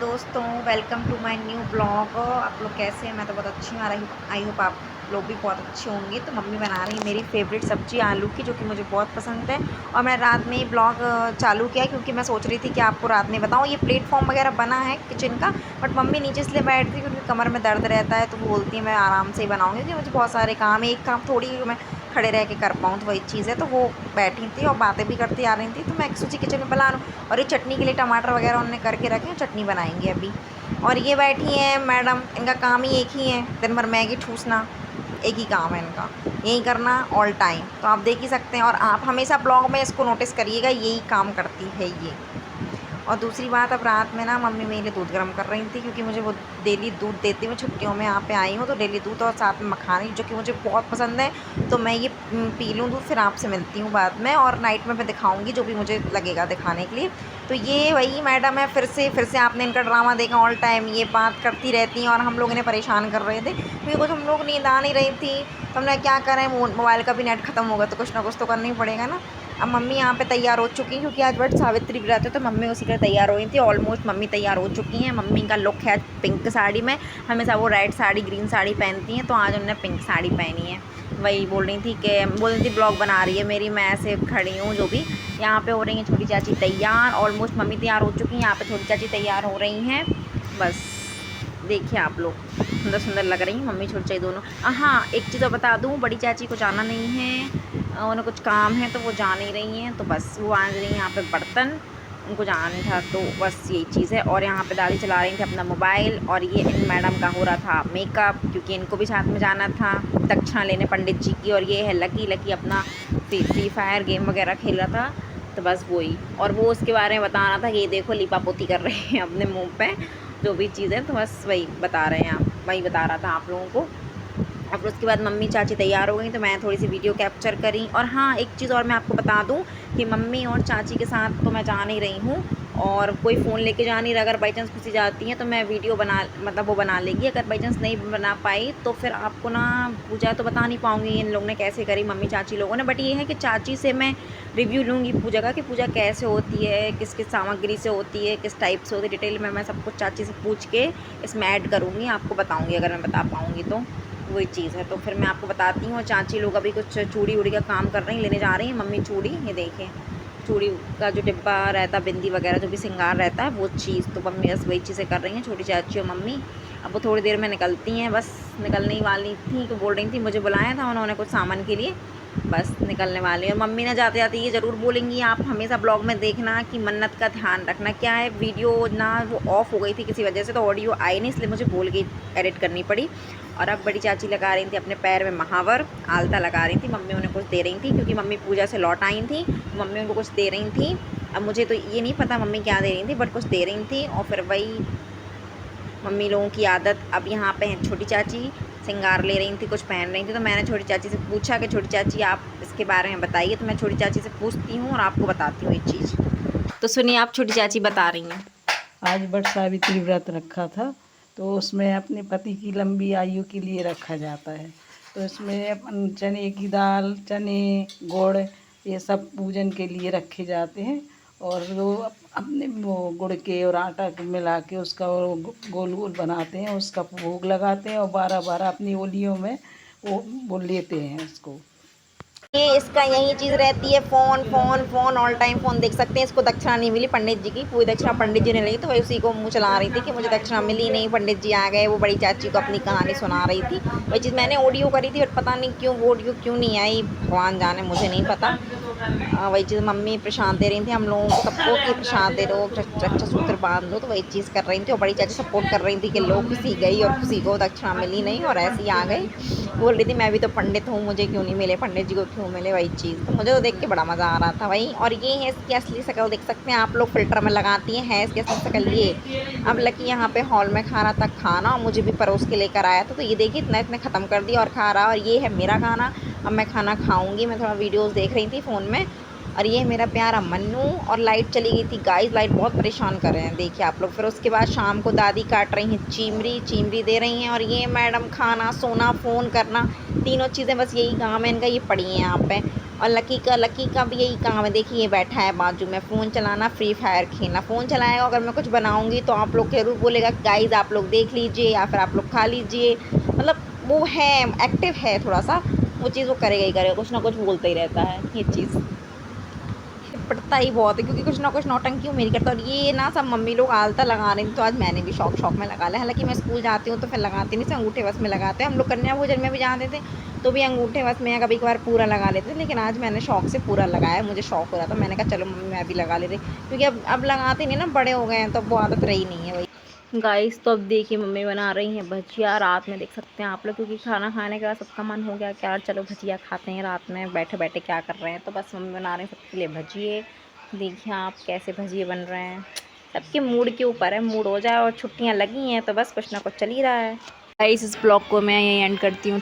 दोस्तों, welcome to my new blog. आप लोग कैसे हैं? मैं तो बहुत अच्छी हूँ। आई होप आप लोग भी बहुत अच्छे होंगे। तो मम्मी बना रही है मेरी फेवरेट सब्ज़ी आलू की, जो कि मुझे बहुत पसंद है। और मैं रात में ही ब्लॉग चालू किया क्योंकि मैं सोच रही थी कि आपको रात में बताऊँ। ये प्लेटफॉर्म वगैरह बना है किचन का, बट मम्मी नीचे इसलिए बैठती है क्योंकि कमर में दर्द रहता है, तो वो बोलती है मैं आराम से ही बनाऊँगी क्योंकि मुझे बहुत सारे काम है। एक काम थोड़ी मैं खड़े रह के कर पाऊँ, तो वही चीज़ है। तो वो बैठी थी और बातें भी करती आ रही थी, तो मैं सोची किचन में बना लूँ। और ये चटनी के लिए टमाटर वगैरह उन्होंने करके रखे हैं, चटनी बनाएंगे अभी। और ये बैठी हैं मैडम, इनका काम ही एक ही है, दिन भर मैगी ठूसना, एक ही काम है इनका, यही करना ऑल टाइम। तो आप देख ही सकते हैं, और आप हमेशा ब्लॉग में इसको नोटिस करिएगा, यही काम करती है ये। और दूसरी बात, अब रात में ना मम्मी मेरे लिए दूध गर्म कर रही थी क्योंकि मुझे वो डेली दूध देती हूँ। छुट्टियों में यहाँ पे आई हूँ तो डेली दूध और साथ में मखानी, जो कि मुझे बहुत पसंद है। तो मैं ये पी लूँ दूध, फिर आपसे मिलती हूँ बाद में, और नाइट में मैं दिखाऊँगी जो भी मुझे लगेगा दिखाने के लिए। तो ये वही मैडम है, फिर से आपने इनका ड्रामा देखा। ऑल टाइम ये बात करती रहती हैं और हम लोग इन्हें परेशान कर रहे थे क्योंकि कुछ हम लोग नींद आ नहीं रही थी। तो हमने क्या करें, मोबाइल का भी नेट ख़त्म होगा तो कुछ ना कुछ तो करना ही पड़ेगा ना। अब मम्मी यहाँ पे तैयार हो चुकी हैं क्योंकि आज वट सावित्री व्रत है, तो मम्मी उसी का तैयार हो रही थी। ऑलमोस्ट मम्मी तैयार हो चुकी हैं। मम्मी का लुक है पिंक साड़ी में, हमेशा वो रेड साड़ी ग्रीन साड़ी पहनती हैं, तो आज उन्होंने पिंक साड़ी पहनी है। वही बोल रही थी ब्लॉग बना रही है मेरी, मैं ऐसे खड़ी हूँ। जो भी यहाँ पे हो रही है छोटी चाची तैयार, ऑलमोस्ट मम्मी तैयार हो चुकी हैं, यहाँ पे छोटी चाची तैयार हो रही हैं। बस देखिए आप लोग, सुंदर सुंदर लग रही हैं मम्मी छोटी चाची दोनों। हाँ, एक चीज़ और बता दूँ, बड़ी चाची को जाना नहीं है, उन्हें कुछ काम है तो वो जा नहीं रही हैं। तो बस वो आ रही हैं यहाँ पे बर्तन, उनको जाना था, तो बस यही चीज़ है। और यहाँ पे दादी चला रही थी अपना मोबाइल, और ये इन मैडम का हो रहा था मेकअप क्योंकि इनको भी साथ में जाना था दक्षिणा लेने पंडित जी की। और ये है लकी, लकी अपना फ्री फायर गेम वगैरह खेल रहा था। तो बस वही, और वो उसके बारे में बता रहा था कि ये देखो लिपा पोती कर रहे हैं अपने मुँह पे, जो भी चीज़ है। तो बस वही बता रहे हैं, आप वही बता रहा था आप लोगों को। और फिर उसके बाद मम्मी चाची तैयार हो गई, तो मैं थोड़ी सी वीडियो कैप्चर करी। और हाँ, एक चीज़ और मैं आपको बता दूं कि मम्मी और चाची के साथ तो मैं जा नहीं रही हूँ, और कोई फ़ोन लेके जा नहीं रहा। अगर बाई चांस किसी जाती हैं तो मैं वीडियो बना, मतलब वो बना लेगी। अगर बाई चांस नहीं बना पाई तो फिर आपको ना पूजा तो बता नहीं पाऊँगी इन लोगों ने कैसे करी, मम्मी चाची लोगों ने। बट ये है कि चाची से मैं रिव्यू लूँगी पूजा का, कि पूजा कैसे होती है, किस किस सामग्री से होती है, किस टाइप से होती है, डिटेल में मैं सब कुछ चाची से पूछ के इसमें ऐड करूँगी, आपको बताऊँगी अगर मैं बता पाऊँगी तो। वही चीज़ है, तो फिर मैं आपको बताती हूँ। चाची लोग अभी कुछ चूड़ी उड़ी का काम कर रही हैं, लेने जा रही हैं मम्मी चूड़ी। ये देखें, चूड़ी का जो डिब्बा रहता है, बिंदी वगैरह जो भी श्रृंगार रहता है, वो चीज़ तो मम्मी बस वही चीज़ें कर रही हैं, छोटी चाची और मम्मी। अब वो थोड़ी देर में निकलती हैं, बस निकलने वाली थी तो बोल रही थी, मुझे बुलाया था उन्होंने कुछ सामान के लिए, बस निकलने वाली है। और मम्मी ने जाते जाते ये ज़रूर बोलेंगी, आप हमेशा ब्लॉग में देखना कि मन्नत का ध्यान रखना। क्या है, वीडियो ना वो ऑफ़ हो गई थी किसी वजह से, तो ऑडियो आई नहीं, इसलिए मुझे बोल के एडिट करनी पड़ी। और अब बड़ी चाची लगा रही थी अपने पैर में महावर, आलता लगा रही थी। मम्मी उन्हें कुछ दे रही थी क्योंकि मम्मी पूजा से लौट आई थी, मम्मी उनको कुछ दे रही थी। अब मुझे तो ये नहीं पता मम्मी क्या दे रही थी, बट कुछ दे रही थी। और फिर वही मम्मी लोगों की आदत। अब यहाँ पे हैं छोटी चाची, श्रृंगार ले रही थी, कुछ पहन रही थी। तो मैंने छोटी चाची से पूछा कि छोटी चाची आप इसके बारे में बताइए, तो मैं छोटी चाची से पूछती हूँ और आपको बताती हूँ ये चीज़। तो सुनिए, आप छोटी चाची बता रही हैं। आज वट सावित्री व्रत रखा था, तो उसमें अपने पति की लंबी आयु के लिए रखा जाता है। तो इसमें अपन चने की दाल, चने, गुड़, ये सब पूजन के लिए रखे जाते हैं। और वो अपने वो गुड़ के और आटा के मिला के उसका वो गोल गोल बनाते हैं, उसका भोग लगाते हैं और 12-12 अपनी उंगलियों में वो लेते हैं इसको। ये इसका यही चीज़ रहती है, phone phone phone, all time phone देख सकते हैं। इसको दक्षिणा नहीं मिली पंडित जी की, पूरी दक्षिणा पंडित जी ने ली, तो वही उसी को मुँह चला रही थी कि मुझे दक्षिणा मिली नहीं, पंडित जी आ गए। वो बड़ी चाची को अपनी कहानी सुना रही थी। वही चीज़ मैंने ऑडियो करी थी, बट पता नहीं क्यों वो ऑडियो क्यों नहीं आई, भगवान जाने, मुझे नहीं पता। वही चीज़ मम्मी प्रसाद दे रही थी हम लोगों को सबको, कि प्रसाद दे दो, रक्षा सूत्र बांध दो। तो वही चीज़ कर रही थी, और बड़ी चाची सपोर्ट कर रही थी कि लो, खुशी गई और खुशी को दक्षिणा मिली नहीं और ऐसे ही आ गई। बोल रही थी मैं भी तो पंडित हूँ, मुझे क्यों नहीं मिले, पंडित जी को क्यों मिले। वही चीज़ तो मुझे तो देख के बड़ा मज़ा आ रहा था। वही, और ये है इसकी असली शक्ल, देख सकते हैं आप लोग, फ़िल्टर में लगाती हैं, है इसकी असली शक्ल ये। अब लकी यहाँ पे हॉल में खा रहा था खाना, और मुझे भी परोस के लेकर आया था। तो ये देखिए इतना इतने ख़त्म कर दिया और खा रहा। और ये है मेरा खाना, अब मैं खाना खाऊंगी। मैं थोड़ा वीडियोस देख रही थी फ़ोन में। और ये मेरा प्यारा मन्नू। और लाइट चली गई थी गाइस, लाइट बहुत परेशान कर रहे हैं, देखिए आप लोग। फिर उसके बाद शाम को दादी काट रही हैं चिमरी, चिमरी दे रही हैं। और ये मैडम खाना, सोना, फ़ोन करना, तीनों चीज़ें बस यही काम है इनका, ये पड़ी हैं यहाँ पे। और लकी का भी यही काम है। देखिए ये बैठा है बाजू में, फ़ोन चलाना, फ्री फायर खेलना। फ़ोन चलाएगा, अगर मैं कुछ बनाऊँगी तो आप लोग ज़रूर बोलेगा गाइज़ आप लोग देख लीजिए या फिर आप लोग खा लीजिए। मतलब वो है, एक्टिव है थोड़ा-सा, वो चीज़ वो करेगा ही करेगा, कुछ ना कुछ बोलता ही रहता है ये चीज़। पड़ता ही बहुत है क्योंकि कुछ ना कुछ नौटंकी वो मेरी करता है। और ये ना सब मम्मी लोग आलता लगा रही थी, तो आज मैंने भी शौक में लगा लिया। हालाँकि मैं स्कूल जाती हूँ तो फिर लगाती नहीं, सिर्फ़ अंगूठे बस में लगाते हैं। हम लोग कन्या भोजन में भी जाते थे तो भी अंगूठे बस में या कभी-कभार पूरा लगा लेते थे, लेकिन आज मैंने शौक से पूरा लगाया, मुझे शौक हो रहा था। मैंने कहा चलो मम्मी मैं भी लगा लेती, क्योंकि अब लगाते नहीं ना, बड़े हो गए हैं तो अब वो आदत रही नहीं है वही। गाइस तो अब देखिए मम्मी बना रही हैं भजिया। रात में देख सकते हैं आप लोग, क्योंकि खाना खाने के बाद सबका मन हो गया कि यार चलो भजिया खाते हैं, रात में बैठे बैठे क्या कर रहे हैं, तो बस मम्मी बना रही हैं सबके लिए भजिए। देखिए आप कैसे भजिए बन रहे हैं, सबके मूड के ऊपर है, मूड हो जाए। और छुट्टियां लगी हैं तो बस कुछ ना कुछ चल ही रहा है। गाइस इस ब्लॉग को मैं यहीं एंड करती हूँ।